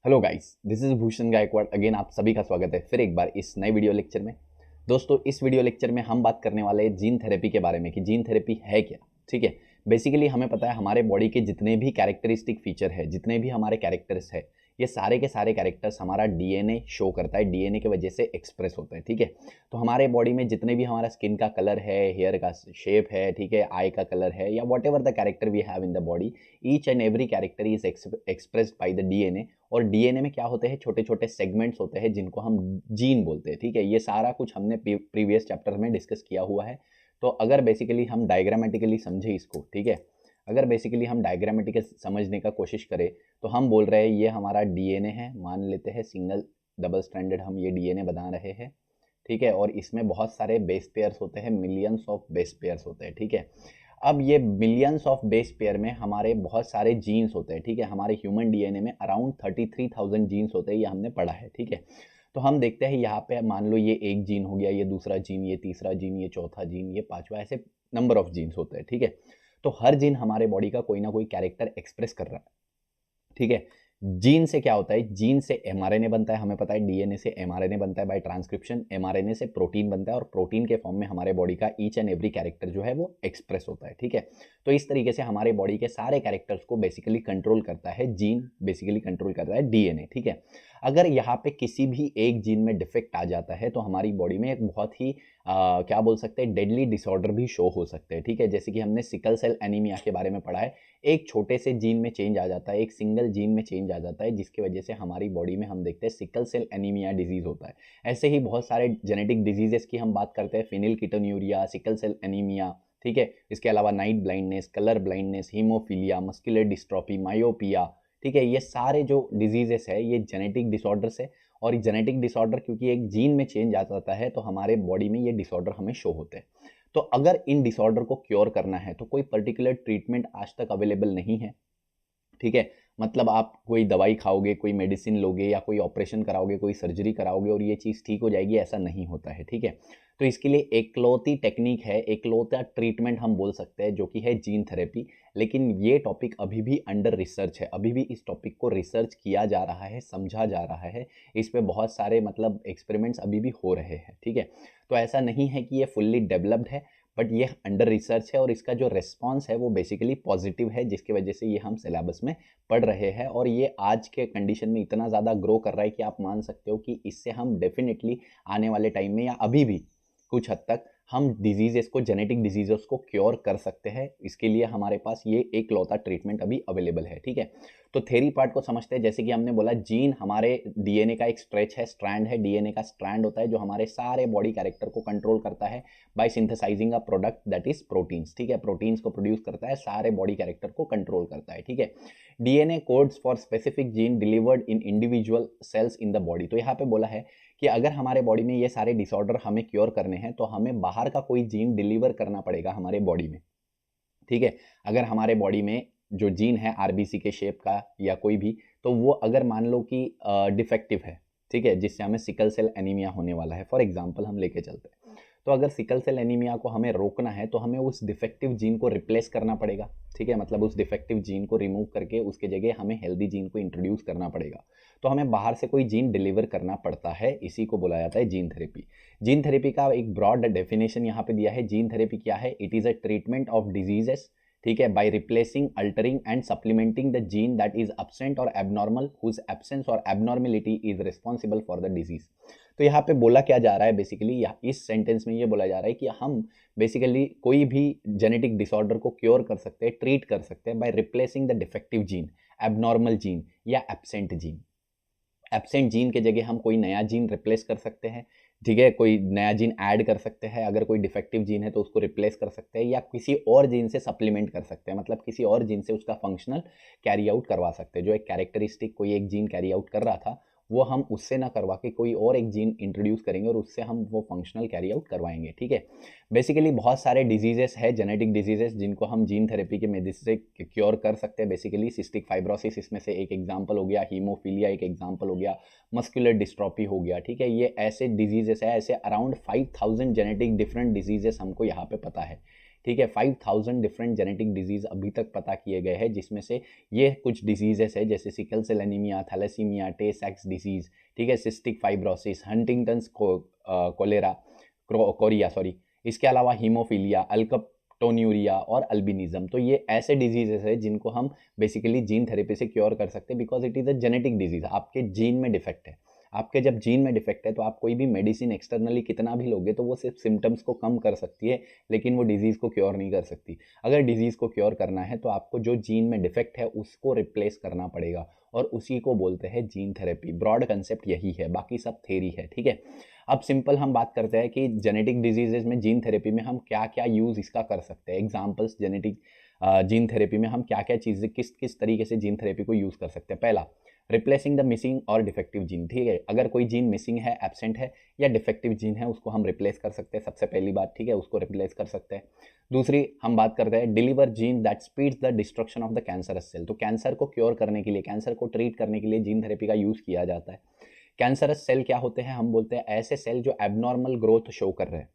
Hello guys, this is Bhushan Gaikwad. Again आप सभी का स्वागत है फिर एक बार इस नए वीडियो लेक्चर में। दोस्तों, इस वीडियो लेक्चर में हम बात करने वाले हैं जीन थेरेपी के बारे में कि जीन थेरेपी है क्या। ठीक है, बेसिकली हमें पता है हमारे बॉडी के जितने भी कैरेक्टरिस्टिक फीचर है, जितने भी हमारे कैरेक्टर्स है, ये सारे के सारे कैरेक्टर्स हमारा डीएनए शो करता है, डीएनए की वजह से एक्सप्रेस होता है। ठीक है, तो हमारे बॉडी में जितने भी हमारा स्किन का कलर है, हेयर का शेप है, ठीक है, आई का कलर है, या whatever the character we have in the body, each and every character is expressed by the DNA. और डीएनए में क्या होते हैं, छोटे छोटे सेगमेंट्स होते हैं जिनको हम जीन बोलते हैं। ठीक है, ये सारा कुछ हमने प्रीवियस चैप्टर में डिस्कस किया हुआ है। तो अगर बेसिकली हम डायग्रामेटिकली समझे इसको, ठीक है, अगर बेसिकली हम डायग्रामेटिकली समझने का कोशिश करें तो हम बोल रहे हैं ये हमारा डीएनए है, मान लेते हैं सिंगल डबल स्ट्रैंडेड हम ये डीएनए बना रहे हैं। ठीक है, और इसमें बहुत सारे बेस पेयर्स होते हैं, मिलियंस ऑफ बेस पेयर्स होते हैं। ठीक है, अब ये मिलियंस ऑफ बेस पेयर में हमारे बहुत सारे जीन्स होते हैं। ठीक है, हमारे ह्यूमन डीएनए में अराउंड 33,000 जीन्स होते हैं, ये हमने पढ़ा है। ठीक है, तो हम देखते हैं यहाँ पे मान लो ये एक जीन हो गया, ये दूसरा जीन, ये तीसरा जीन, ये चौथा जीन, ये पांचवा, ऐसे नंबर ऑफ जीन्स होते हैं। ठीक है, तो हर जीन हमारे बॉडी का कोई ना कोई कैरेक्टर एक्सप्रेस कर रहा है। ठीक है, जीन से क्या होता है, जीन से एमआरएनए बनता है, हमें पता है डीएनए से एमआरएनए बनता है बाय ट्रांसक्रिप्शन, एमआरएनए से प्रोटीन बनता है और प्रोटीन के फॉर्म में हमारे बॉडी का ईच एंड एवरी कैरेक्टर जो है वो एक्सप्रेस होता है। ठीक है, तो इस तरीके से हमारे बॉडी के सारे कैरेक्टर्स को बेसिकली कंट्रोल करता है जीन, बेसिकली कंट्रोल करता है डीएनए। ठीक है, अगर यहाँ पे किसी भी एक जीन में डिफेक्ट आ जाता है तो हमारी बॉडी में एक बहुत ही क्या बोल सकते हैं, डेडली डिसऑर्डर भी शो हो सकते हैं। ठीक है, जैसे कि हमने सिकल सेल एनीमिया के बारे में पढ़ा है, एक छोटे से जीन में चेंज आ जाता है, एक सिंगल जीन में चेंज आ जाता है, जिसकी वजह से हमारी बॉडी में हम देखते हैं सिकल सेल एनीमिया डिजीज होता है। ऐसे ही बहुत सारे जेनेटिक डिजीजेस की हम बात करते हैं, फिनिलकीटोन्यूरिया, सिकल सेल एनीमिया। ठीक है, इसके अलावा night blindness, colour blindness, haemophilia, muscular dystrophy, myopia. ठीक है, ये सारे जो डिजीजेस है ये जेनेटिक डिसऑर्डर्स है। और जेनेटिक डिसऑर्डर क्योंकि एक जीन में चेंज आ जाता है तो हमारे बॉडी में ये डिसऑर्डर हमें शो होते हैं। तो अगर इन डिसऑर्डर को क्योर करना है तो कोई पर्टिकुलर ट्रीटमेंट आज तक अवेलेबल नहीं है। ठीक है, मतलब आप कोई दवाई खाओगे, कोई मेडिसिन लोगे, या कोई ऑपरेशन कराओगे, कोई सर्जरी कराओगे और ये चीज़ ठीक हो जाएगी, ऐसा नहीं होता है। ठीक है, तो इसके लिए एकलौती टेक्निक है, एकलौता ट्रीटमेंट हम बोल सकते हैं, जो कि है जीन थेरेपी। लेकिन ये टॉपिक अभी भी अंडर रिसर्च है, अभी भी इस टॉपिक को रिसर्च किया जा रहा है, समझा जा रहा है, इस पे बहुत सारे मतलब एक्सपेरिमेंट्स अभी भी हो रहे हैं। ठीक है, तो ऐसा नहीं है कि ये फुल्ली डेवलप्ड है, बट ये अंडर रिसर्च है और इसका जो रिस्पॉन्स है वो बेसिकली पॉजिटिव है, जिसकी वजह से ये हम सिलेबस में पढ़ रहे हैं। और ये आज के कंडीशन में इतना ज़्यादा ग्रो कर रहा है कि आप मान सकते हो कि इससे हम डेफिनेटली आने वाले टाइम में या अभी भी कुछ हद तक हम डिजीजेस को, जेनेटिक डिजीजेस को क्योर कर सकते हैं। इसके लिए हमारे पास ये एक लौता ट्रीटमेंट अभी अवेलेबल है। ठीक है, तो थेरी पार्ट को समझते हैं। जैसे कि हमने बोला, जीन हमारे डीएनए का एक स्ट्रेच है, स्ट्रैंड है, डीएनए का स्ट्रैंड होता है जो हमारे सारे बॉडी कैरेक्टर को कंट्रोल करता है by synthesising a product that is proteins. ठीक है, प्रोटीन्स को प्रोड्यूस करता है, सारे बॉडी कैरेक्टर को कंट्रोल करता है। ठीक है, DNA codes for specific gene delivered in individual cells in the body. तो यहाँ पे बोला है कि अगर हमारे बॉडी में ये सारे डिसऑर्डर हमें क्योर करने हैं तो हमें बाहर का कोई जीन डिलीवर करना पड़ेगा हमारे बॉडी में। ठीक है, अगर हमारे बॉडी में जो जीन है आरबीसी के शेप का या कोई भी, तो वो अगर मान लो कि डिफेक्टिव है, ठीक है, जिससे हमें सिकल सेल एनीमिया होने वाला है, फॉर एग्जांपल हम लेके चलते हैं, तो अगर सिकल सेल एनीमिया को हमें रोकना है तो हमें उस डिफेक्टिव जीन को रिप्लेस करना पड़ेगा। ठीक है, मतलब उस डिफेक्टिव जीन को रिमूव करके उसके जगह हमें हेल्दी जीन को इंट्रोड्यूस करना पड़ेगा। तो हमें बाहर से कोई जीन डिलीवर करना पड़ता है, इसी को बोला जाता है जीन थेरेपी। जीन थेरेपी का एक ब्रॉड डेफिनेशन यहाँ पे दिया है। जीन थेरेपी क्या है? It is a treatment of diseases, ठीक है, by replacing, altering and supplementing the gene that is absent और एबनॉर्मल, हुज एब्सेंस और abnormality is responsible for the disease. तो यहाँ पे बोला क्या जा रहा है बेसिकली, इस सेंटेंस में ये बोला जा रहा है कि हम बेसिकली कोई भी जेनेटिक डिसऑर्डर को क्योर कर सकते हैं, ट्रीट कर सकते हैं by replacing the defective gene, abnormal gene या एब्सेंट जीन। एब्सेंट जीन के जगह हम कोई नया जीन रिप्लेस कर सकते हैं। ठीक है, कोई नया जीन ऐड कर सकते हैं, अगर कोई डिफेक्टिव जीन है तो उसको रिप्लेस कर सकते हैं, या किसी और जीन से सप्लीमेंट कर सकते हैं, मतलब किसी और जीन से उसका फंक्शनल कैरी आउट करवा सकते हैं। जो एक कैरेक्टरिस्टिक कोई एक जीन कैरी आउट कर रहा था, वो हम उससे ना करवा के कोई और एक जीन इंट्रोड्यूस करेंगे और उससे हम वो फंक्शनल कैरी आउट करवाएंगे। ठीक है, बेसिकली बहुत सारे डिजीजेस है, जेनेटिक डिजीजेस, जिनको हम जीन थेरेपी के मेडिसिन से क्योर कर सकते हैं। बेसिकली सिस्टिक फाइब्रोसिस इसमें से एक एग्जांपल हो गया, हीमोफीलिया एक एग्जांपल हो गया, मस्कुलर डिस्ट्रॉफी हो गया। ठीक है, ये ऐसे डिजीजेस है, ऐसे अराउंड 5,000 जेनेटिक डिफरेंट डिजीजेस हमको यहाँ पे पता है। ठीक है। 5000 डिफरेंट जेनेटिक डिजीज अभी तक पता किए गए हैं, जिसमें से ये कुछ डिजीजेस है जैसे sickle cell anaemia, thalassaemia, Tay सेक्स डिजीज, ठीक है, cystic fibrosis, Huntington's cholera, chorea sorry, इसके अलावा हीमोफीलिया, अल्कप्टोन्यूरिया और अल्बिनिज्म। तो ये ऐसे डिजीजेस है जिनको हम बेसिकली जीन थेरेपी से क्योर कर सकते हैं, because it is a genetic disease. आपके जीन में डिफेक्ट है, आपके जब जीन में डिफेक्ट है तो आप कोई भी मेडिसिन एक्सटर्नली कितना भी लोगे तो वो सिर्फ सिम्टम्स को कम कर सकती है, लेकिन वो डिजीज़ को क्योर नहीं कर सकती। अगर डिजीज़ को क्योर करना है तो आपको जो जीन में डिफेक्ट है उसको रिप्लेस करना पड़ेगा, और उसी को बोलते हैं जीन थेरेपी। ब्रॉड कंसेप्ट यही है, बाकी सब थेरी है, ठीक है। अब सिंपल हम बात करते हैं कि जेनेटिक डिजीजेज में जीन थेरेपी में हम क्या क्या यूज़ इसका कर सकते हैं। एग्जाम्पल्स जेनेटिक जीन थेरेपी में हम क्या क्या चीज़ें किस किस तरीके से जीन थेरेपी को यूज़ कर सकते हैं। पहला, रिप्लेसिंग द मिसिंग और डिफेक्टिव जीन, ठीक है। अगर कोई जीन मिसिंग है, एब्सेंट है या डिफेक्टिव जीन है, उसको हम रिप्लेस कर सकते हैं, सबसे पहली बात, ठीक है, उसको रिप्लेस कर सकते हैं। दूसरी हम बात करते हैं deliver gene that speeds the destruction of the cancerous cell. तो कैंसर को क्योर करने के लिए, कैंसर को ट्रीट करने के लिए जीन थेरेपी का यूज़ किया जाता है। कैंसरस सेल क्या होते हैं, हम बोलते हैं ऐसे सेल जो एबनॉर्मल ग्रोथ शो कर रहे हैं।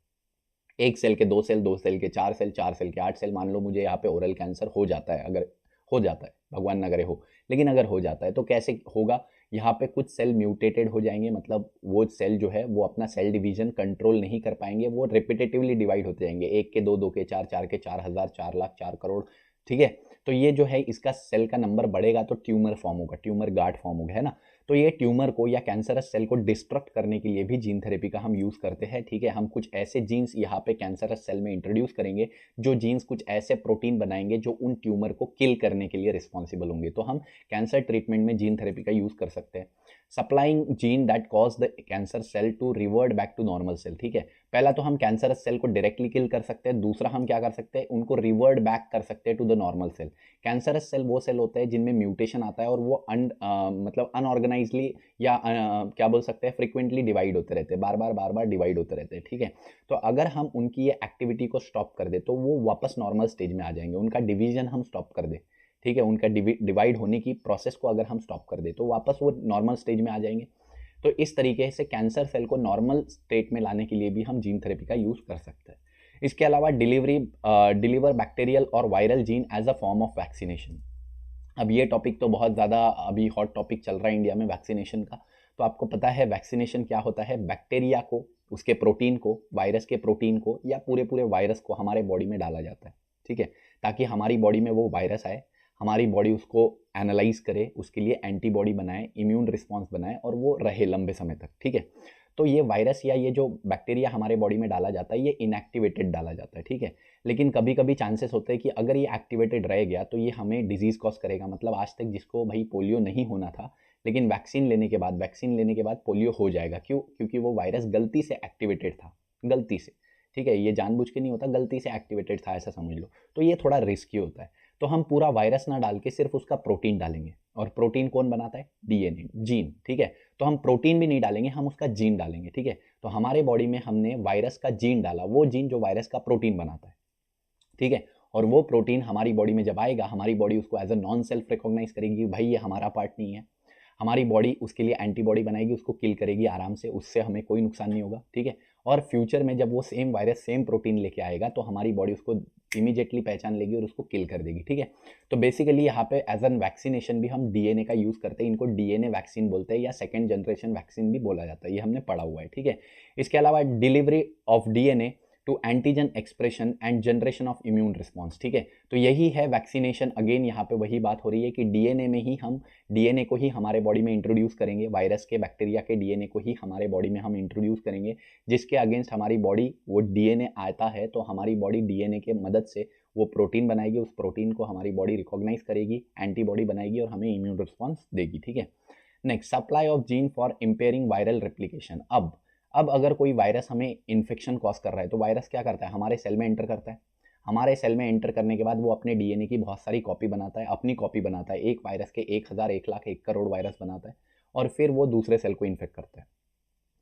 एक सेल के दो सेल, दो सेल के चार सेल, चार सेल के आठ सेल। मान लो मुझे यहाँ पे ओरल कैंसर हो जाता है, अगर हो जाता है, भगवान ना करे हो, लेकिन अगर हो जाता है तो कैसे होगा, यहाँ पे कुछ सेल म्यूटेटेड हो जाएंगे, मतलब वो सेल जो है वो अपना सेल डिवीजन कंट्रोल नहीं कर पाएंगे, वो रिपीटेटिवली डिवाइड होते जाएंगे, एक के दो, दो के चार, चार के 4000, 4 लाख, 4 करोड़, ठीक है। तो ये जो है इसका सेल का नंबर बढ़ेगा तो ट्यूमर फॉर्म होगा, ट्यूमर गार्ड फॉर्म होगा, है ना। तो ये ट्यूमर को या कैंसरस सेल को डिस्ट्रक्ट करने के लिए भी जीन थेरेपी का हम यूज़ करते हैं, ठीक है। हम कुछ ऐसे जीन्स यहाँ पे कैंसरस सेल में इंट्रोड्यूस करेंगे, जो जीन्स कुछ ऐसे प्रोटीन बनाएंगे जो उन ट्यूमर को किल करने के लिए रिस्पॉन्सिबल होंगे। तो हम कैंसर ट्रीटमेंट में जीन थेरेपी का यूज़ कर सकते हैं। Supplying gene that cause the cancer cell to revert back to normal cell, ठीक है। पहला तो हम कैंसरस सेल को डायरेक्टली किल कर सकते हैं, दूसरा हम क्या कर सकते हैं, उनको रिवर्ट बैक कर सकते हैं to the normal cell. Cancerous cell वो सेल होता है जिनमें म्यूटेशन आता है और वो मतलब अनऑर्गेनाइजली या क्या बोल सकते हैं, फ्रिक्वेंटली डिवाइड होते रहते हैं, बार बार डिवाइड होते रहते हैं, ठीक है। तो अगर हम उनकी ये एक्टिविटी को स्टॉप कर दे तो वो वापस नॉर्मल स्टेज में आ जाएंगे, उनका डिवीजन हम स्टॉप कर दे, ठीक है, उनका डिवाइड होने की प्रोसेस को अगर हम स्टॉप कर दे तो वापस वो नॉर्मल स्टेज में आ जाएंगे। तो इस तरीके से कैंसर सेल को नॉर्मल स्टेट में लाने के लिए भी हम जीन थेरेपी का यूज़ कर सकते हैं। इसके अलावा डिलीवर बैक्टीरियल और viral gene as a form of vaccination. अब ये टॉपिक तो बहुत ज़्यादा अभी हॉट टॉपिक चल रहा है इंडिया में, वैक्सीनेशन का। तो आपको पता है वैक्सीनेशन क्या होता है, बैक्टीरिया को, उसके प्रोटीन को, वायरस के प्रोटीन को या पूरे पूरे वायरस को हमारे बॉडी में डाला जाता है, ठीक है, ताकि हमारी बॉडी में वो वायरस आए, हमारी बॉडी उसको एनालाइज करे, उसके लिए एंटीबॉडी बनाए, इम्यून रिस्पॉन्स बनाए और वो रहे लंबे समय तक, ठीक है। तो ये वायरस या ये जो बैक्टीरिया हमारे बॉडी में डाला जाता है ये इनएक्टिवेटेड डाला जाता है, ठीक है। लेकिन कभी कभी चांसेस होते हैं कि अगर ये एक्टिवेटेड रह गया तो ये हमें डिजीज़ कॉज करेगा। मतलब आज तक जिसको भाई पोलियो नहीं होना था, लेकिन वैक्सीन लेने के बाद पोलियो हो जाएगा। क्यों? क्योंकि वो वायरस गलती से एक्टिवेटेड था, गलती से, ठीक है, ये जानबूझ के नहीं होता, गलती से एक्टिवेटेड था, ऐसा समझ लो। तो ये थोड़ा रिस्की होता है। तो हम पूरा वायरस ना डाल के सिर्फ उसका प्रोटीन डालेंगे, और प्रोटीन कौन बनाता है, डीएनए, जीन, ठीक है। तो हम प्रोटीन भी नहीं डालेंगे, हम उसका जीन डालेंगे, ठीक है। तो हमारे बॉडी में हमने वायरस का जीन डाला, वो जीन जो वायरस का प्रोटीन बनाता है, ठीक है। और वो प्रोटीन हमारी बॉडी में जब आएगा, हमारी बॉडी उसको as a non self recognise करेगी, भाई ये हमारा पार्ट नहीं है। हमारी बॉडी उसके लिए एंटीबॉडी बनाएगी, उसको किल करेगी आराम से, उससे हमें कोई नुकसान नहीं होगा, ठीक है। और फ्यूचर में जब वो सेम वायरस सेम प्रोटीन लेके आएगा तो हमारी बॉडी उसको इमीडिएटली पहचान लेगी और उसको किल कर देगी, ठीक है। तो बेसिकली यहाँ पे एज एन वैक्सीनेशन भी हम डीएनए का यूज़ करते हैं, इनको डीएनए वैक्सीन बोलते हैं या सेकेंड जनरेशन वैक्सीन भी बोला जाता है, ये हमने पढ़ा हुआ है, ठीक है। इसके अलावा delivery of DNA to antigen expression and generation of immune response, ठीक है। तो यही है वैक्सीनेशन। अगेन यहाँ पे वही बात हो रही है कि डीएनए में ही हम डीएनए को ही हमारे बॉडी में इंट्रोड्यूस करेंगे, वायरस के, बैक्टीरिया के डीएनए को ही हमारे बॉडी में हम इंट्रोड्यूस करेंगे, जिसके अगेंस्ट हमारी बॉडी वो डीएनए आता है तो हमारी बॉडी डीएनए के मदद से वो प्रोटीन बनाएगी, उस प्रोटीन को हमारी बॉडी रिकॉग्नाइज करेगी, एंटीबॉडी बनाएगी और हमें इम्यून रिस्पॉन्स देगी, ठीक है। Next, supply of gene for impairing viral replication. अब अगर कोई वायरस हमें इन्फेक्शन कॉज कर रहा है तो वायरस क्या करता है, हमारे सेल में एंटर करता है। हमारे सेल में एंटर करने के बाद वो अपने डीएनए की बहुत सारी कॉपी बनाता है, अपनी कॉपी बनाता है, एक वायरस के 1000, 1 लाख, 1 करोड़ वायरस बनाता है और फिर वो दूसरे सेल को इन्फेक्ट करता है।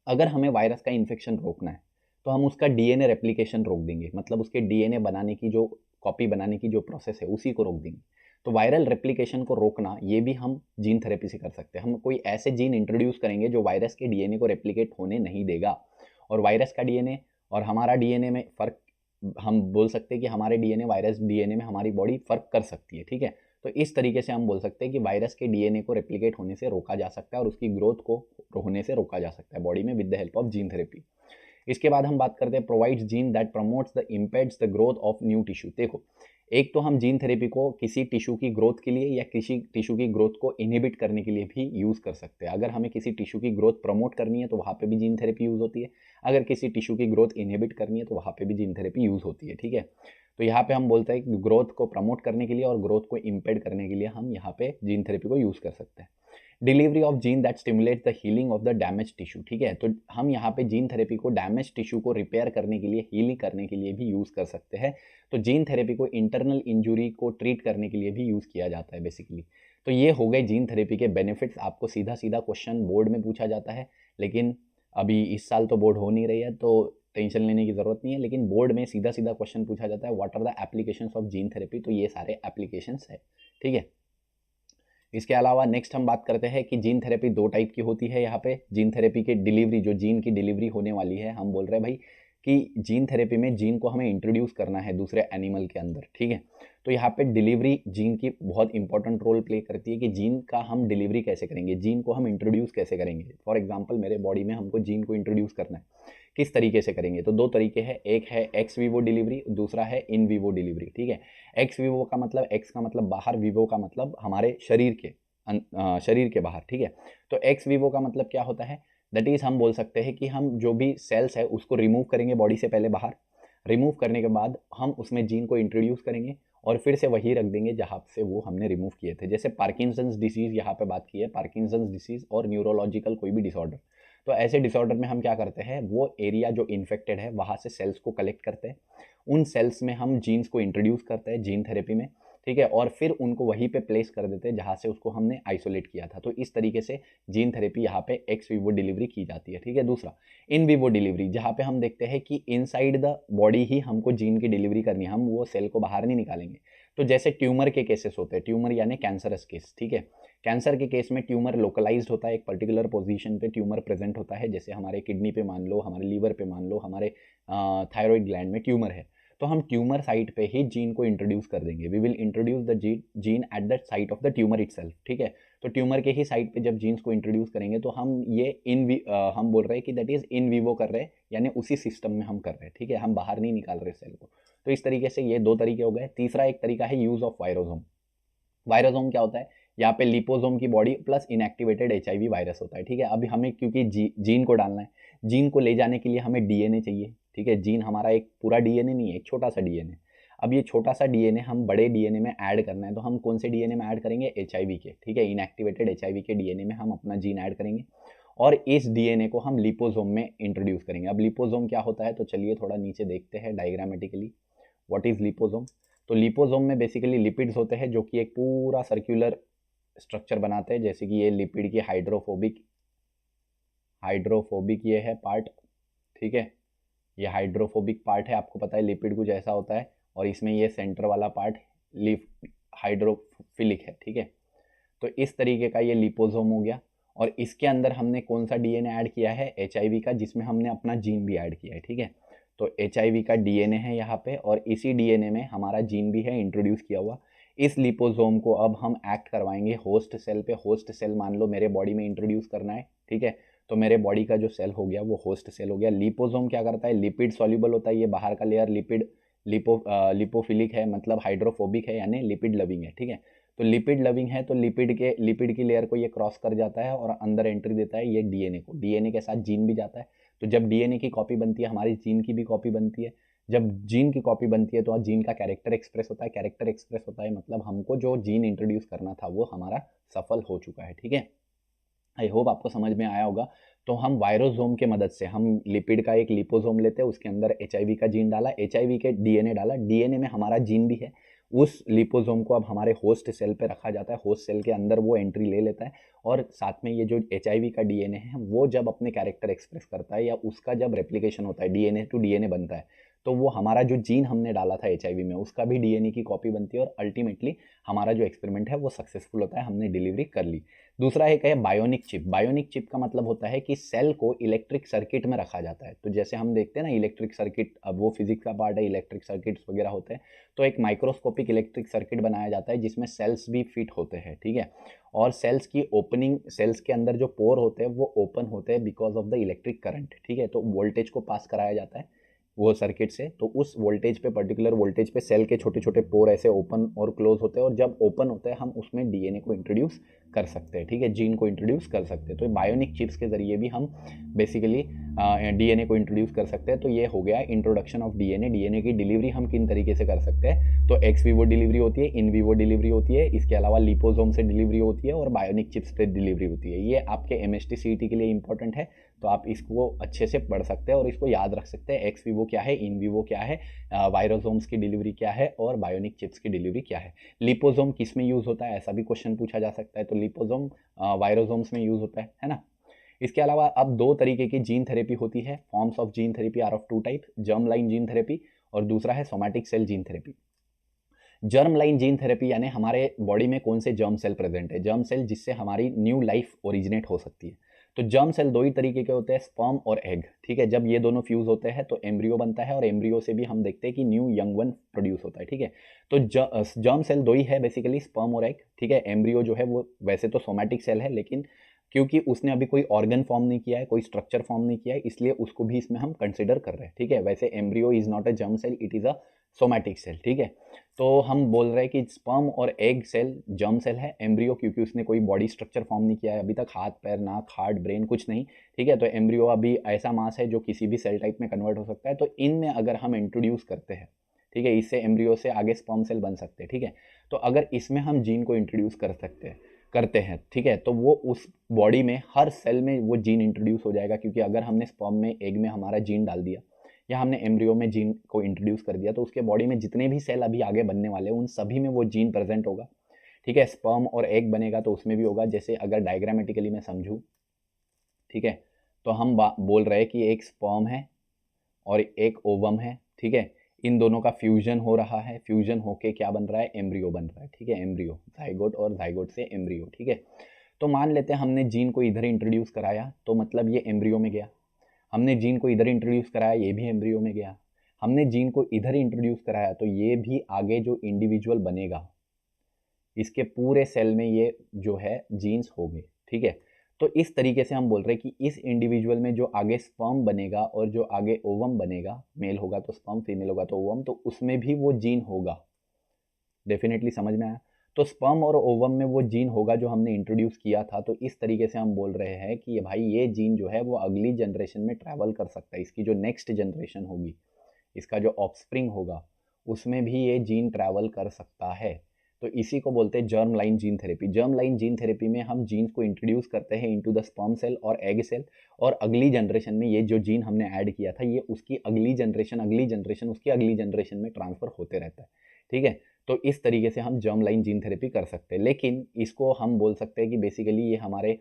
अगर हमें वायरस का इन्फेक्शन रोकना है तो हम उसका डीएनए रेप्लिकेशन रोक देंगे, मतलब उसके डीएनए बनाने की जो कॉपी बनाने की जो प्रोसेस है उसी को रोक देंगे। तो वायरल रेप्लिकेशन को रोकना ये भी हम जीन थेरेपी से कर सकते हैं। हम कोई ऐसे जीन इंट्रोड्यूस करेंगे जो वायरस के डीएनए को रेप्लिकेट होने नहीं देगा, और वायरस का डीएनए और हमारा डीएनए में फ़र्क हम बोल सकते हैं कि हमारे डीएनए वायरस डीएनए में हमारी बॉडी फर्क कर सकती है, ठीक है। तो इस तरीके से हम बोल सकते हैं कि वायरस के डीएनए को रेप्लिकेट होने से रोका जा सकता है और उसकी ग्रोथ को होने से रोका जा सकता है बॉडी में with the help of gene therapy. इसके बाद हम बात करते हैं provides gene that promotes the impedes the growth of new tissue. देखो, एक तो हम जीन थेरेपी को किसी टिश्यू की ग्रोथ के लिए या किसी टिश्यू की ग्रोथ को इनहिबिट करने के लिए भी यूज़ कर सकते हैं। अगर हमें किसी टिश्यू की ग्रोथ प्रमोट करनी है तो वहाँ पे भी जीन थेरेपी यूज़ होती है, अगर किसी टिश्यू की ग्रोथ इनहिबिट करनी है तो वहाँ पे भी जीन थेरेपी यूज़ होती है, ठीक है। तो यहाँ पे हम बोलते हैं कि ग्रोथ को प्रमोट करने के लिए और ग्रोथ को इम्पेड करने के लिए हम यहाँ पे जीन थेरेपी को यूज़ कर सकते हैं। Delivery of gene that stimulate the healing of the damage tissue, ठीक है। तो हम यहाँ पे जीन थेरेपी को डैमेज टिश्यू को रिपेयर करने के लिए, हीलिंग करने के लिए भी यूज़ कर सकते हैं। तो जीन थेरेपी को इंटरनल इंजुरी को ट्रीट करने के लिए भी यूज़ किया जाता है बेसिकली। तो ये हो गए जीन थेरेपी के बेनिफिट्स। आपको सीधा सीधा क्वेश्चन बोर्ड में पूछा जाता है, लेकिन अभी इस साल तो बोर्ड हो नहीं रही है तो टेंशन लेने की ज़रूरत नहीं है, लेकिन बोर्ड में सीधा सीधा क्वेश्चन पूछा जाता है what are the applications of gene therapy. तो ये सारे एप्लीकेशंस है, ठीक है। इसके अलावा नेक्स्ट हम बात करते हैं कि जीन थेरेपी दो टाइप की होती है। यहाँ पे जीन थेरेपी की डिलीवरी, जो जीन की डिलीवरी होने वाली है, हम बोल रहे हैं भाई कि जीन थेरेपी में जीन को हमें इंट्रोड्यूस करना है दूसरे एनिमल के अंदर, ठीक है। तो यहाँ पे डिलीवरी जीन की बहुत इंपॉर्टेंट रोल प्ले करती है कि जीन का हम डिलीवरी कैसे करेंगे, जीन को हम इंट्रोड्यूस कैसे करेंगे। फॉर एग्जाम्पल मेरे बॉडी में हमको जीन को इंट्रोड्यूस करना है, किस तरीके से करेंगे? तो दो तरीके हैं, एक है एक्स वीवो डिलीवरी, दूसरा है इन वीवो डिलीवरी, ठीक है। एक्स वीवो का मतलब, एक्स का मतलब बाहर, वीवो का मतलब हमारे शरीर के शरीर के बाहर, ठीक है। तो एक्स वीवो का मतलब क्या होता है? दैट इज हम बोल सकते हैं कि हम जो भी सेल्स है उसको रिमूव करेंगे बॉडी से पहले बाहर, रिमूव करने के बाद हम उसमें जीन को इंट्रोड्यूस करेंगे और फिर से वही रख देंगे जहाँ से वो हमने रिमूव किए थे। जैसे पार्किंसंस डिसीज यहाँ पे बात की है, पार्किंसंस डिसीज और न्यूरोलॉजिकल कोई भी डिसऑर्डर। तो ऐसे डिसऑर्डर में हम क्या करते हैं, वो एरिया जो इन्फेक्टेड है वहाँ से सेल्स को कलेक्ट करते हैं, उन सेल्स में हम जीन्स को इंट्रोड्यूस करते हैं जीन थेरेपी में, ठीक है, और फिर उनको वहीं पे प्लेस कर देते हैं जहाँ से उसको हमने आइसोलेट किया था। तो इस तरीके से जीन थेरेपी यहाँ पे एक्स वीवो डिलीवरी की जाती है, ठीक है। दूसरा इन वीवो डिलीवरी, जहाँ पे हम देखते हैं कि इनसाइड द बॉडी ही हमको जीन की डिलीवरी करनी है, हम वो सेल को बाहर नहीं निकालेंगे। तो जैसे ट्यूमर के केसेस होते हैं, ट्यूमर यानी कैंसरस केस, ठीक है। कैंसर के केस में ट्यूमर लोकलाइज्ड होता है, एक पर्टिकुलर पोजीशन पे ट्यूमर प्रेजेंट होता है, जैसे हमारे किडनी पे मान लो, हमारे लीवर पे मान लो, हमारे थायराइड ग्लैंड में ट्यूमर है। तो हम ट्यूमर साइट पे ही जीन को इंट्रोड्यूस कर देंगे, we will introduce the gene at the site of the tumour itself, ठीक है। तो ट्यूमर के ही साइट पे जब जीन्स को इंट्रोड्यूस करेंगे तो हम ये हम बोल रहे हैं कि दैट इज इन वीवो कर रहे हैं, यानी उसी सिस्टम में हम कर रहे हैं, ठीक है, हम बाहर नहीं निकाल रहे सेल को। तो इस तरीके से ये दो तरीके हो गए। तीसरा एक तरीका है यूज ऑफ वायरोसोम। वायरोसोम क्या होता है? यहाँ पे लिपोसोम की body plus inactivated HIV virus होता है, ठीक है। अभी हमें क्योंकि जीन को डालना है, जीन को ले जाने के लिए हमें डीएनए चाहिए, ठीक है। जीन हमारा एक पूरा डीएनए नहीं है, एक छोटा सा डीएनए। अब ये छोटा सा डीएनए हम बड़े डीएनए में ऐड करना है, तो हम कौन से डीएनए में ऐड करेंगे? एचआईवी के, ठीक है। इनएक्टिवेटेड एचआईवी के डीएनए में हम अपना जीन ऐड करेंगे और इस डीएनए को हम लिपोसोम में इंट्रोड्यूस करेंगे। अब लिपोसोम क्या होता है, तो चलिए थोड़ा नीचे देखते हैं डायग्रामेटिकली व्हाट इज लिपोसोम। तो लिपोसोम में बेसिकली लिपिड्स होते हैं जो कि एक पूरा सर्कुलर स्ट्रक्चर बनाते हैं, जैसे कि ये लिपिड की हाइड्रोफोबिक ये है पार्ट, ठीक है। ये हाइड्रोफोबिक पार्ट है, आपको पता है लिपिड कुछ ऐसा होता है, और इसमें ये सेंटर वाला पार्ट हाइड्रोफिलिक है, ठीक है। तो इस तरीके का ये लिपोसोम हो गया, और इसके अंदर हमने कौन सा डीएनए ऐड किया है? एचआईवी का, जिसमें हमने अपना जीन भी ऐड किया है, ठीक है। तो एचआईवी का डीएनए है यहाँ पे, और इसी डीएनए में हमारा जीन भी है इंट्रोड्यूस किया हुआ। इस लिपोसोम को अब हम एक्ट करवाएंगे होस्ट सेल पे। होस्ट सेल मान लो मेरे बॉडी में इंट्रोड्यूस करना है, ठीक है। तो मेरे बॉडी का जो सेल हो गया वो होस्ट सेल हो गया। लिपोसोम क्या करता है? लिपिड सॉल्युबल होता है, ये बाहर का लेयर लिपिड लिपोफिलिक है, मतलब हाइड्रोफोबिक है, यानी लिपिड लविंग है, ठीक है। तो लिपिड लविंग है, तो लिपिड की लेयर को ये क्रॉस कर जाता है और अंदर एंट्री देता है ये डीएनए को। डीएनए के साथ जीन भी जाता है, तो जब डीएनए की कॉपी बनती है, हमारी जीन की भी कॉपी बनती है। जब जीन की कॉपी बनती है तो जीन का कैरेक्टर एक्सप्रेस होता है। कैरेक्टर एक्सप्रेस होता है मतलब हमको जो जीन इंट्रोड्यूस करना था वो हमारा सफल हो चुका है, ठीक है। आई होप आपको समझ में आया होगा। तो हम वायरोसोम के मदद से, हम लिपिड का एक लिपोसोम लेते हैं, उसके अंदर एचआईवी का जीन डाला, एचआईवी के डीएनए डाला, डीएनए में हमारा जीन भी है। उस लिपोसोम को अब हमारे होस्ट सेल पे रखा जाता है, होस्ट सेल के अंदर वो एंट्री ले लेता है, और साथ में ये जो एचआईवी का डीएनए है वो जब अपने कैरेक्टर एक्सप्रेस करता है या उसका जब रेप्लिकेशन होता है, डीएनए टू डीएनए बनता है, तो वो हमारा जो जीन हमने डाला था HIV में उसका भी DNA की कॉपी बनती है और अल्टीमेटली हमारा जो एक्सपेरिमेंट है वो सक्सेसफुल होता है, हमने डिलीवरी कर ली। दूसरा एक है बायोनिक चिप। बायोनिक चिप का मतलब होता है कि सेल को इलेक्ट्रिक सर्किट में रखा जाता है। तो जैसे हम देखते हैं ना इलेक्ट्रिक सर्किट, अब वो फिजिक्स का पार्ट है, इलेक्ट्रिक सर्किट्स वगैरह होते हैं, तो एक माइक्रोस्कोपिक इलेक्ट्रिक सर्किट बनाया जाता है जिसमें सेल्स भी फिट होते हैं, ठीक है। और सेल्स की ओपनिंग, सेल्स के अंदर जो पोर होते हैं वो ओपन होते हैं because of the electric current, ठीक है। तो वोल्टेज को पास कराया जाता है वो सर्किट से, तो उस वोल्टेज पे, पर्टिकुलर वोल्टेज पे सेल के छोटे छोटे पोर ऐसे ओपन और क्लोज होते हैं, और जब ओपन होते हैं हम उसमें DNA को इंट्रोड्यूस कर सकते हैं, ठीक है, जीन को इंट्रोड्यूस कर सकते हैं। तो बायोनिक चिप्स के जरिए भी हम बेसिकली DNA को इंट्रोड्यूस कर सकते हैं। तो ये हो गया इंट्रोडक्शन ऑफ DNA की डिलीवरी हम किन तरीके से कर सकते हैं। तो एक्स वीवो डिलीवरी होती है, इन वीवो डिलीवरी होती है, इसके अलावा लिपोसोम से डिलीवरी होती है और बायोनिक चिप्स पे डिलीवरी होती है। ये आपके MST CET के लिए इंपॉर्टेंट है, तो आप इसको अच्छे से पढ़ सकते हैं और इसको याद रख सकते हैं। एक्स वीवो क्या है, इन वीवो क्या है, वायरोसोम्स की डिलीवरी क्या है और बायोनिक चिप्स की डिलीवरी क्या है। लिपोसोम किस में यूज़ होता है, ऐसा भी क्वेश्चन पूछा जा सकता है। तो लिपोसोम वायरोसोम्स में यूज़ होता है ना। इसके अलावा अब दो तरीके की जीन थेरेपी होती है। Forms of gene therapy are of two type, germ line gene therapy और दूसरा है somatic cell gene therapy. Germ line gene therapy यानी हमारे बॉडी में कौन से जर्म सेल प्रेजेंट है, जर्म सेल जिससे हमारी न्यू लाइफ ओरिजिनेट हो सकती है। तो जर्म सेल दो ही तरीके के होते हैं, स्पर्म और एग, ठीक है। जब ये दोनों फ्यूज होते हैं तो एम्ब्रियो बनता है और एम्ब्रियो से भी हम देखते हैं कि न्यू यंग वन प्रोड्यूस होता है, ठीक है। तो जर्म सेल दो ही है बेसिकली, स्पर्म और एग, ठीक है। एम्ब्रियो जो है वो वैसे तो सोमैटिक सेल है, लेकिन क्योंकि उसने अभी कोई ऑर्गन फॉर्म नहीं किया है, कोई स्ट्रक्चर फॉर्म नहीं किया है, इसलिए उसको भी इसमें हम कंसिडर कर रहे हैं, ठीक है। वैसे embryo is not a germ cell, it is a somatic cell, ठीक है। तो हम बोल रहे हैं कि स्पर्म और एग सेल जर्म सेल है, एम्ब्रियो क्योंकि उसने कोई बॉडी स्ट्रक्चर फॉर्म नहीं किया है अभी तक, हाथ पैर नाक हार्ट ब्रेन कुछ नहीं, ठीक है। तो एम्ब्रियो अभी ऐसा मास है जो किसी भी सेल टाइप में कन्वर्ट हो सकता है। तो इनमें अगर हम इंट्रोड्यूस करते हैं, ठीक है, इससे एम्ब्रियो से आगे स्पर्म सेल बन सकते हैं, ठीक है। तो अगर इसमें हम जीन को इंट्रोड्यूस करते हैं, ठीक है, तो वो उस बॉडी में हर सेल में वो जीन इंट्रोड्यूस हो जाएगा। क्योंकि अगर हमने स्पर्म में एग में हमारा जीन डाल दिया या हमने एम्ब्रियो में जीन को इंट्रोड्यूस कर दिया, तो उसके बॉडी में जितने भी सेल अभी आगे बनने वाले हैं उन सभी में वो जीन प्रेजेंट होगा, ठीक है। स्पर्म और एग बनेगा तो उसमें भी होगा। जैसे अगर डायग्रामेटिकली मैं समझूँ, ठीक है, तो हम बोल रहे हैं कि एक स्पर्म है और एक ओवम है, ठीक है। इन दोनों का फ्यूजन हो रहा है, फ्यूजन होके क्या बन रहा है, एम्ब्रियो बन रहा है, ठीक है। एम्ब्रियो, जाइगोट और जाइगोट से एम्ब्रियो, ठीक है। तो मान लेते हैं हमने जीन को इधर इंट्रोड्यूस कराया, तो मतलब ये एम्ब्रियो में गया। हमने जीन को इधर इंट्रोड्यूस कराया, ये भी एम्ब्रियो में गया। हमने जीन को इधर इंट्रोड्यूस कराया तो ये भी आगे जो इंडिविजुअल बनेगा इसके पूरे सेल में ये जो है जीन्स होंगे, ठीक है। तो इस तरीके से हम बोल रहे हैं कि इस इंडिविजुअल में जो आगे स्पर्म बनेगा और जो आगे ओवम बनेगा, मेल होगा तो स्पर्म, फीमेल होगा तो ओवम, तो उसमें भी वो जीन होगा। डेफिनेटली समझ में आया। तो स्पर्म और ओवम में वो जीन होगा जो हमने इंट्रोड्यूस किया था। तो इस तरीके से हम बोल रहे हैं कि ये भाई ये जीन जो है वो अगली जनरेशन में ट्रैवल कर सकता है। इसकी जो नेक्स्ट जनरेशन होगी, इसका जो ऑफस्प्रिंग होगा, उसमें भी ये जीन ट्रैवल कर सकता है। तो इसी को बोलते हैं germ line gene therapy. Germ line gene therapy में हम जीन्स को इंट्रोड्यूस करते हैं इनटू द स्पर्म सेल और एग सेल, और अगली जनरेशन में ये जो जीन हमने ऐड किया था ये उसकी अगली जनरेशन उसकी अगली जनरेशन में ट्रांसफर होते रहता है, ठीक है। तो इस तरीके से हम जर्म लाइन जीन थेरेपी कर सकते हैं। लेकिन इसको हम बोल सकते हैं कि बेसिकली ये हमारे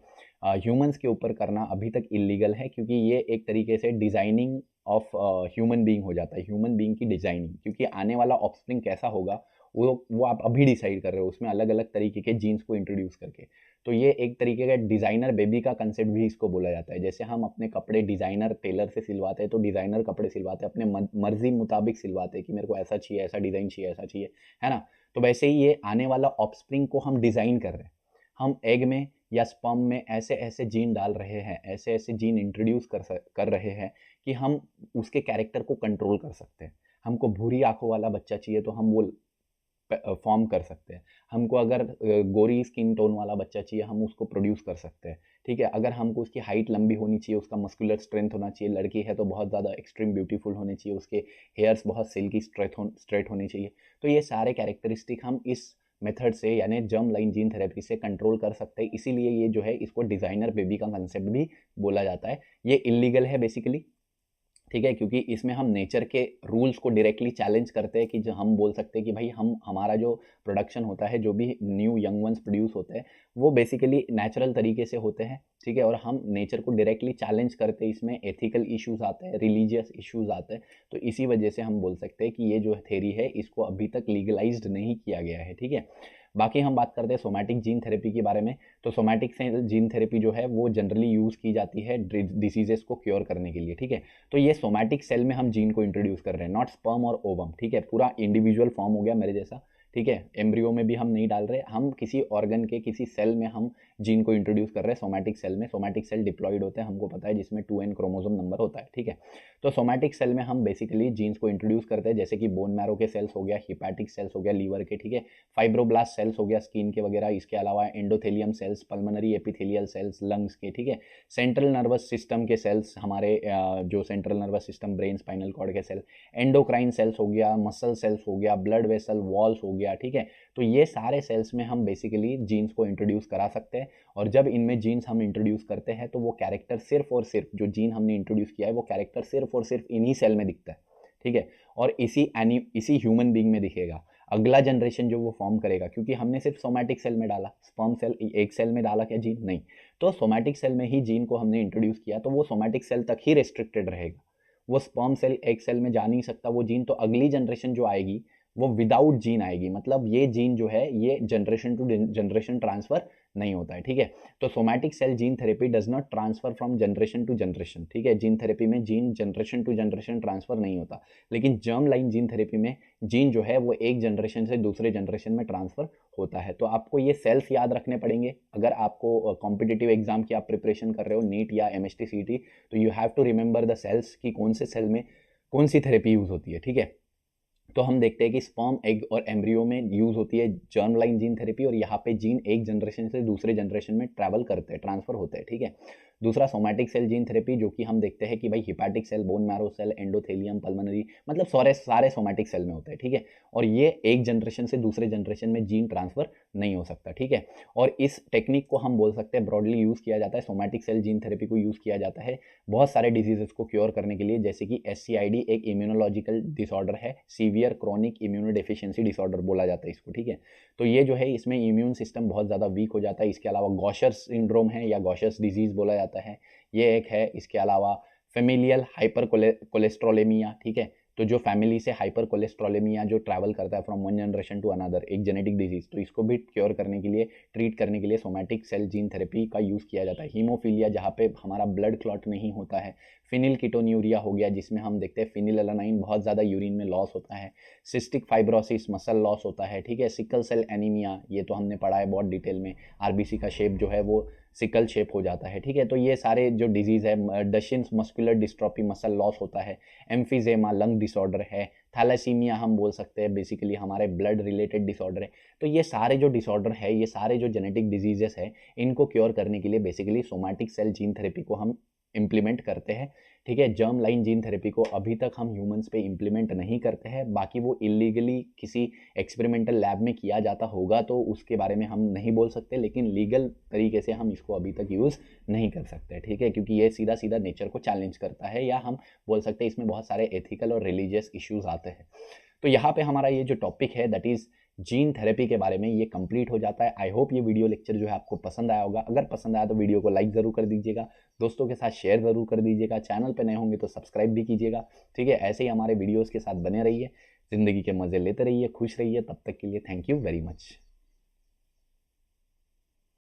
ह्यूमंस के ऊपर करना अभी तक इलीगल है, क्योंकि ये एक तरीके से डिज़ाइनिंग ऑफ ह्यूमन बीइंग हो जाता है, ह्यूमन बीइंग की डिज़ाइनिंग। क्योंकि आने वाला ऑफस्प्रिंग कैसा होगा वो आप अभी डिसाइड कर रहे हो, उसमें अलग अलग तरीके के जीन्स को इंट्रोड्यूस करके। तो ये एक तरीके का डिज़ाइनर बेबी का कंसेप्ट भी इसको बोला जाता है। जैसे हम अपने कपड़े डिज़ाइनर टेलर से सिलवाते हैं, तो डिज़ाइनर कपड़े सिलवाते हैं, अपने मर्जी मुताबिक सिलवाते हैं कि मेरे को ऐसा चाहिए, ऐसा डिज़ाइन चाहिए, ऐसा चाहिए, है ना। तो वैसे ही ये आने वाला ऑफस्प्रिंग को हम डिज़ाइन कर रहे हैं। हम एग में या स्पर्म में ऐसे ऐसे जीन डाल रहे हैं, ऐसे ऐसे जीन इंट्रोड्यूस कर रहे हैं कि हम उसके कैरेक्टर को कंट्रोल कर सकते हैं। हमको भूरी आंखों वाला बच्चा चाहिए तो हम वो फॉर्म कर सकते हैं। हमको अगर गोरी स्किन टोन वाला बच्चा चाहिए हम उसको प्रोड्यूस कर सकते हैं, ठीक है। अगर हमको उसकी हाइट लंबी होनी चाहिए, उसका मस्कुलर स्ट्रेंथ होना चाहिए, लड़की है तो बहुत ज़्यादा एक्सट्रीम ब्यूटीफुल होने चाहिए, उसके हेयर्स बहुत सिल्की स्ट्रेट होने चाहिए। तो ये सारे कैरेक्टरिस्टिक हम इस मेथड से यानी जर्म लाइन जीन थेरेपी से कंट्रोल कर सकते हैं। इसीलिए ये जो है इसको डिज़ाइनर बेबी का कंसेप्ट भी बोला जाता है। ये इलीगल है बेसिकली, ठीक है, क्योंकि इसमें हम नेचर के रूल्स को डायरेक्टली चैलेंज करते हैं कि जो हम बोल सकते हैं कि भाई हम हमारा जो प्रोडक्शन होता है, जो भी न्यू यंग वंस प्रोड्यूस होते हैं, वो बेसिकली नेचुरल तरीके से होते हैं। ठीक है, और हम नेचर को डायरेक्टली चैलेंज करते हैं, इसमें एथिकल इश्यूज आते हैं, रिलीजियस इश्यूज आते हैं। तो इसी वजह से हम बोल सकते हैं कि ये जो थेरी है इसको अभी तक लीगलाइज्ड नहीं किया गया है। ठीक है, बाकी हम बात करते हैं सोमैटिक जीन थेरेपी के बारे में। तो सोमैटिक जीन थेरेपी जो है वो जनरली यूज़ की जाती है डिसीजेस को क्योर करने के लिए। ठीक है, तो ये सोमैटिक सेल में हम जीन को इंट्रोड्यूस कर रहे हैं, नॉट स्पर्म और ओवम। ठीक है, पूरा इंडिविजुअल फॉर्म हो गया मेरे जैसा। ठीक है, एम्ब्रियो में भी हम नहीं डाल रहे, हम किसी ऑर्गन के किसी सेल में हम जीन को इंट्रोड्यूस कर रहे हैं। सोमैटिक सेल में, सोमैटिक सेल डिप्लॉयड होते हैं, हमको पता है, जिसमें 2n क्रोमोसोम नंबर होता है। ठीक है, तो सोमैटिक सेल में हम बेसिकली जीन्स को इंट्रोड्यूस करते हैं, जैसे कि बोन मैरो के सेल्स हो गया, हिपैटिक सेल्स हो गया लीवर के, ठीक है, फाइब्रोब्लास्ट सेल्स हो गया स्किन के वगैरह, इसके अलावा endothelium cells, pulmonary epithelial cells lungs के, ठीक है, सेंट्रल नर्वस सिस्टम के सेल्स, हमारे जो central nervous system, brain, spinal cord के सेल, एंडोक्राइन सेल्स हो गया, मसल सेल्स हो गया, ब्लड वेसल वॉल्स हो गया। ठीक है, तो ये सारे सेल्स में हम बेसिकली जीन्स को इंट्रोड्यूस करा सकते हैं। और जब इनमें जीन्स हम इंट्रोड्यूस करते हैं तो वो कैरेक्टर सिर्फ और सिर्फ जो जीन हमने इंट्रोड्यूस किया है वो कैरेक्टर सिर्फ और सिर्फ इन्हीं सेल में दिखता है। ठीक है, और इसी ह्यूमन बीइंग में दिखेगा। अगला जनरेशन जो वो फॉर्म करेगा, क्योंकि हमने सिर्फ सोमैटिक सेल में डाला, स्पर्म सेल एक सेल में डाला क्या जीन, नहीं, तो सोमैटिक सेल में ही जीन को हमने इंट्रोड्यूस किया, तो वो सोमैटिक सेल तक ही रेस्ट्रिक्टेड रहेगा, वो स्पर्म सेल एक सेल में जा नहीं सकता वो जीन। तो अगली जनरेशन जो आएगी वो विदाउट जीन आएगी, मतलब ये जीन जो है ये जनरेशन टू जनरेशन ट्रांसफर नहीं होता है। ठीक है, तो somatic cell gene therapy does not transfer from generation to generation. ठीक है, जीन थेरेपी में gene generation to generation transfer नहीं होता, लेकिन जर्म लाइन जीन थेरेपी में जीन जो है वो एक जनरेशन से दूसरे जनरेशन में ट्रांसफर होता है। तो आपको ये सेल्स याद रखने पड़ेंगे अगर आपको कॉम्पिटिटिव एग्जाम की आप प्रिपरेशन कर रहे हो, नीट या MST CT, तो you have to remember the cells कि कौन से सेल में कौन सी थेरेपी यूज होती है। ठीक है, तो हम देखते हैं कि स्पर्म, एग और एम्ब्रियो में यूज होती है जर्म लाइन जीन थेरेपी, और यहाँ पे जीन एक जनरेशन से दूसरे जनरेशन में ट्रैवल करते हैं, ट्रांसफर होते हैं। ठीक है, दूसरा सोमैटिक सेल जीन थेरेपी, जो कि हम देखते हैं कि भाई hepatic cell, bone marrow cell, endothelium, pulmonary, मतलब सारे सोमैटिक सेल में होते हैं। ठीक है, और ये एक जनरेशन से दूसरे जनरेशन में जीन ट्रांसफर नहीं हो सकता। ठीक है, और इस टेक्निक को हम बोल सकते हैं ब्रॉडली यूज किया जाता है, सोमैटिक सेल जीन थेरेपी को यूज किया जाता है बहुत सारे डिजीजेस को क्योर करने के लिए, जैसे कि SCID एक इम्यूनोलॉजिकल डिसऑर्डर है, सीवियर क्रॉनिक इम्यूनोडेफिशिएंसी डिसऑर्डर बोला जाता है इसको। ठीक है, तो ये जो है इसमें इम्यून सिस्टम बहुत ज़्यादा वीक हो जाता है। इसके अलावा गॉशर सिंड्रोम है या गॉशर्स डिजीज बोला जाता है, ये एक है। इसके अलावा फेमिलियल हाइपर कोलेस्ट्रोलेमिया, ठीक है, तो जो फैमिली से हाइपर कोलेस्ट्रोलेमिया जो ट्रैवल करता है from one generation to another, एक जेनेटिक डिजीज, तो इसको भी क्योर करने के लिए, ट्रीट करने के लिए सोमैटिक सेल जीन थेरेपी का यूज़ किया जाता है। हीमोफीलिया, जहाँ पे हमारा ब्लड क्लॉट नहीं होता है। फिनिल कीटोन्यूरिया हो गया, जिसमें हम देखते हैं फिनिलएलानाइन बहुत ज़्यादा यूरिन में लॉस होता है। सिस्टिक फाइब्रोसिस, मसल लॉस होता है। ठीक है, सिकल सेल एनीमिया, ये तो हमने पढ़ा है बहुत डिटेल में, RBC का शेप जो है वो सिकल शेप हो जाता है। ठीक है, तो ये सारे जो डिजीज़ है, डशिन्स मस्कुलर डिस्ट्रॉफी, मसल लॉस होता है, एम्फीजेमा लंग डिसऑर्डर है, थैलेसीमिया हम बोल सकते हैं बेसिकली हमारे ब्लड रिलेटेड डिसऑर्डर है। तो ये सारे जो डिसऑर्डर है, ये सारे जो जेनेटिक डिजीजेस है, इनको क्योर करने के लिए basically somatic cell gene therapy को हम इम्प्लीमेंट करते हैं। ठीक है, जर्म लाइन जीन थेरेपी को अभी तक हम ह्यूमंस पे इम्प्लीमेंट नहीं करते हैं, बाकी वो इलीगली किसी एक्सपेरिमेंटल लैब में किया जाता होगा तो उसके बारे में हम नहीं बोल सकते, लेकिन लीगल तरीके से हम इसको अभी तक यूज़ नहीं कर सकते। ठीक है, क्योंकि ये सीधा सीधा नेचर को चैलेंज करता है, या हम बोल सकते हैं इसमें बहुत सारे एथिकल और रिलीजियस इश्यूज आते हैं। तो यहाँ पे हमारा ये जो टॉपिक है दैट इज़ जीन थेरेपी के बारे में, ये कंप्लीट हो जाता है। आई होप ये वीडियो लेक्चर जो है आपको पसंद आया होगा। अगर पसंद आया तो वीडियो को लाइक ज़रूर कर दीजिएगा, दोस्तों के साथ शेयर ज़रूर कर दीजिएगा, चैनल पे नए होंगे तो सब्सक्राइब भी कीजिएगा। ठीक है, ऐसे ही हमारे वीडियोज़ के साथ बने रहिए, ज़िंदगी के मज़े लेते रहिए, खुश रहिए। तब तक के लिए थैंक यू वेरी मच।